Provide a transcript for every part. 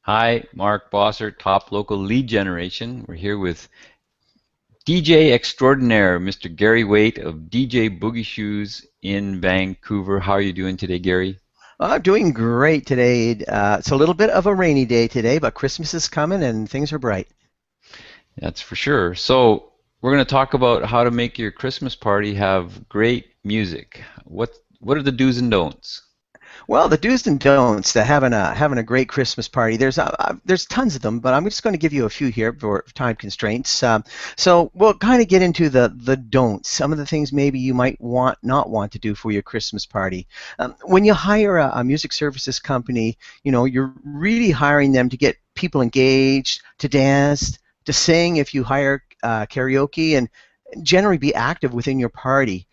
Hi, Mark Bossert, top local lead generation. We're here with DJ extraordinaire, Mr. Gary Waight of DJ Boogie Shoes in Vancouver. How are you doing today, Gary? I'm doing great today. It's a little bit of a rainy day today, but Christmas is coming and things are bright. That's for sure. So, we're going to talk about how to make your Christmas party have great music. What are the do's and don'ts? Well, the do's and don'ts to having a great Christmas party. There's tons of them, but I'm just going to give you a few here for time constraints. So we'll kind of get into the don'ts. Some of the things maybe you might not want to do for your Christmas party. When you hire a music services company, you're really hiring them to get people engaged, to dance, to sing. If you hire karaoke and generally be active within your party.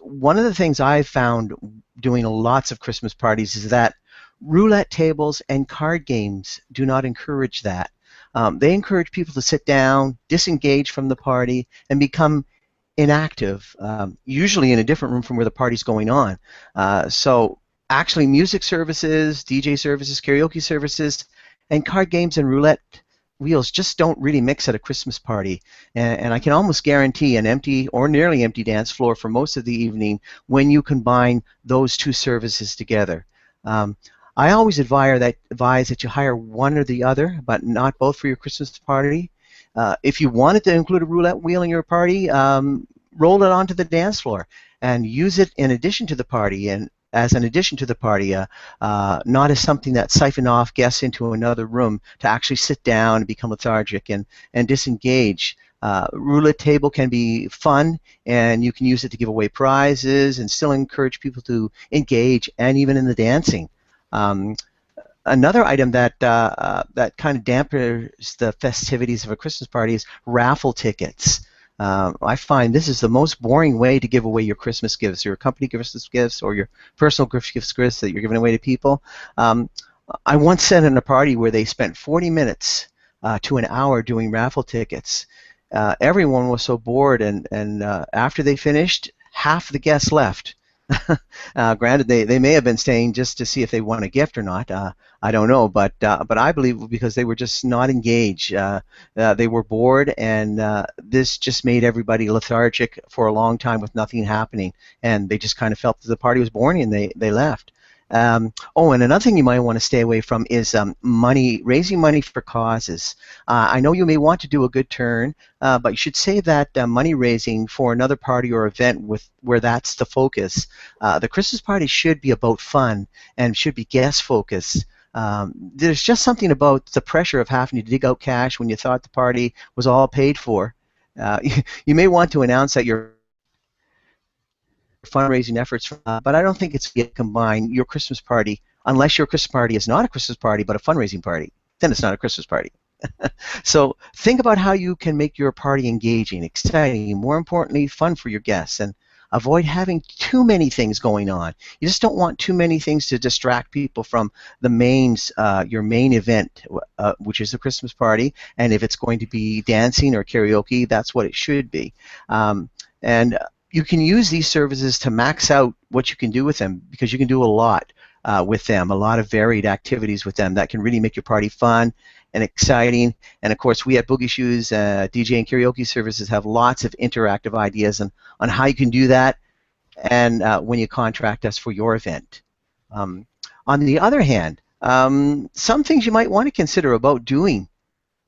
One of the things I've found doing lots of Christmas parties is that roulette tables and card games do not encourage that. They encourage people to sit down, disengage from the party, and become inactive, usually in a different room from where the party's going on. So actually music services, DJ services, karaoke services, and card games and roulette wheels just don't really mix at a Christmas party. And I can almost guarantee an empty or nearly empty dance floor for most of the evening when you combine those two services together. Um, I always advise that you hire one or the other, but not both for your Christmas party. If you wanted to include a roulette wheel in your party, roll it onto the dance floor and use it in addition to the party and as an addition to the party, not as something that siphon off guests into another room to actually sit down and become lethargic and disengage. Roulette table can be fun, and you can use it to give away prizes and still encourage people to engage, and even in the dancing. Um, Another item that kind of dampers the festivities of a Christmas party is raffle tickets. I find this is the most boring way to give away your Christmas gifts, your company Christmas gifts, or your personal gifts that you're giving away to people. Um, I once sat in a party where they spent 40 minutes to an hour doing raffle tickets. Everyone was so bored, and after they finished, half the guests left. Granted, they may have been staying just to see if they won a gift or not. I don't know, but I believe because they were just not engaged. They were bored, and this just made everybody lethargic for a long time with nothing happening, and they just kind of felt that the party was boring, and they left. Oh, and another thing you might want to stay away from is raising money for causes. I know you may want to do a good turn, but you should save that money raising for another party or event where that's the focus. The Christmas party should be about fun and should be guest focused. There's just something about the pressure of having to dig out cash when you thought the party was all paid for. You may want to announce that your fundraising efforts, but I don't think it's yet combine your Christmas party, unless your Christmas party is not a Christmas party but a fundraising party. Then it's not a Christmas party. So think about how you can make your party engaging, exciting, more importantly, fun for your guests, and avoid having too many things going on. You just don't want too many things to distract people from your main event, which is the Christmas party. And if it's going to be dancing or karaoke, that's what it should be. And you can use these services to max out what you can do with them because you can do a lot with them, a lot of varied activities with them that can really make your party fun and exciting. And of course, we at Boogie Shoes DJ and karaoke services have lots of interactive ideas on how you can do that and when you contract us for your event. Um, on the other hand, some things you might want to consider about doing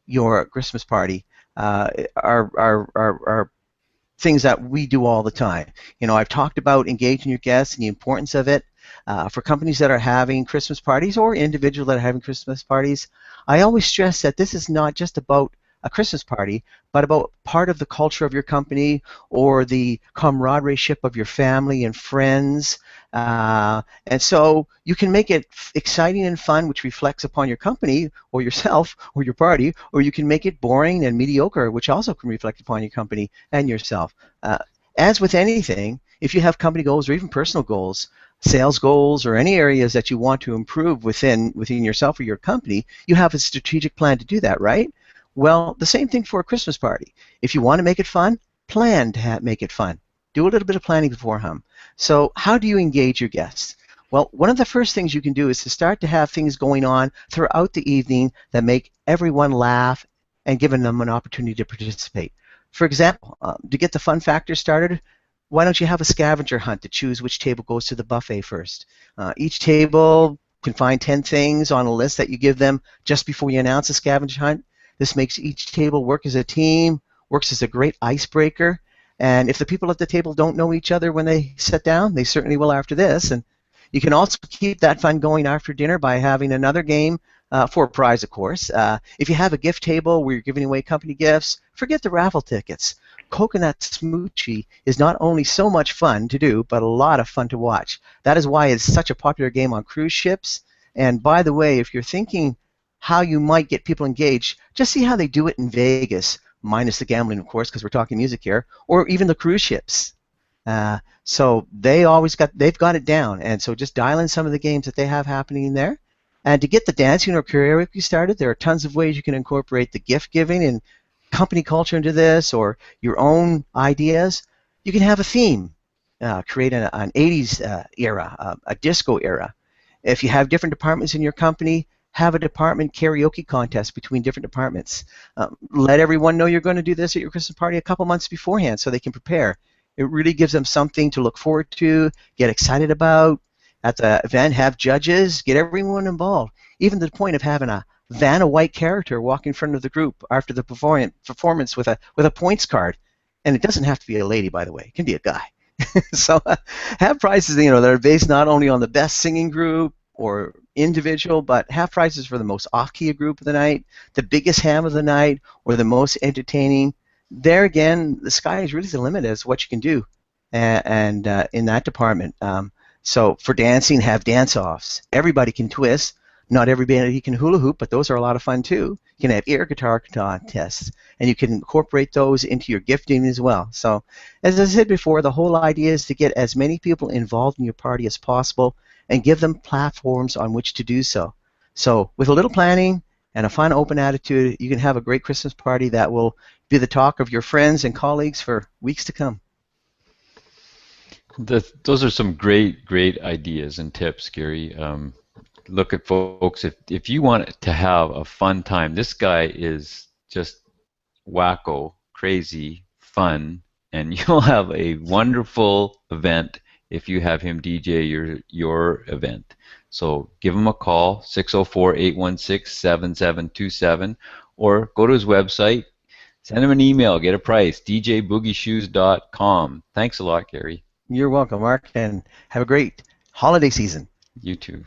your Christmas party are things that we do all the time. I've talked about engaging your guests and the importance of it. For companies that are having Christmas parties or individuals that are having Christmas parties, I always stress that this is not just about a Christmas party, but about part of the culture of your company or the camaraderie of your family and friends. And so you can make it exciting and fun, which reflects upon your company or yourself or your party, or you can make it boring and mediocre, which also can reflect upon your company and yourself. As with anything, if you have company goals or even personal goals, sales goals, or any areas that you want to improve within yourself or your company, you have a strategic plan to do that, right? Well, the same thing for a Christmas party. If you want to make it fun, plan to make it fun. Do a little bit of planning beforehand. So how do you engage your guests? Well, one of the first things you can do is to start to have things going on throughout the evening that make everyone laugh and giving them an opportunity to participate. For example, to get the fun factor started, why don't you have a scavenger hunt to choose which table goes to the buffet first? Each table can find 10 things on a list that you give them just before you announce a scavenger hunt. This makes each table work as a team, works as a great icebreaker. And if the people at the table don't know each other when they sit down, they certainly will after this. And you can also keep that fun going after dinner by having another game for a prize, of course. If you have a gift table where you're giving away company gifts, forget the raffle tickets. Coconut Smoochie is not only so much fun to do, but a lot of fun to watch. That is why it's such a popular game on cruise ships. And by the way, if you're thinking how you might get people engaged, just see how they do it in Vegas, minus the gambling, of course, because we're talking music here, or even the cruise ships. So they've got it down, and so just dial in some of the games that they have happening there. And to get the dancing or karaoke started, there are tons of ways you can incorporate the gift giving and company culture into this, or your own ideas. You can have a theme, create an 80s era, a disco era. If you have different departments in your company, have a department karaoke contest between different departments. Let everyone know you're going to do this at your Christmas party a couple months beforehand so they can prepare. It really gives them something to look forward to, get excited about. At the event, have judges, get everyone involved, even to the point of having a Vanna White character walk in front of the group after the performance with a points card. And it doesn't have to be a lady, by the way. It can be a guy. So have prizes, that are based not only on the best singing group or individual, but have prizes for the most off-key group of the night, the biggest ham of the night, or the most entertaining. There again, the sky is really the limit as to what you can do, and in that department. So for dancing, have dance-offs. Everybody can twist. Not everybody can hula hoop, but those are a lot of fun too. You can have air guitar contests, and you can incorporate those into your gifting as well. So as I said before, the whole idea is to get as many people involved in your party as possible and give them platforms on which to do so. So with a little planning and a fun, open attitude, you can have a great Christmas party that will be the talk of your friends and colleagues for weeks to come. Those are some great ideas and tips, Gary. Look at folks, if you want to have a fun time, this guy is just wacko, crazy, fun, and you'll have a wonderful event if you have him DJ your event. So give him a call, 604-816-7727, or go to his website, send him an email, get a price, djboogieshoes.com. Thanks a lot, Gary. You're welcome, Mark, and have a great holiday season. You too.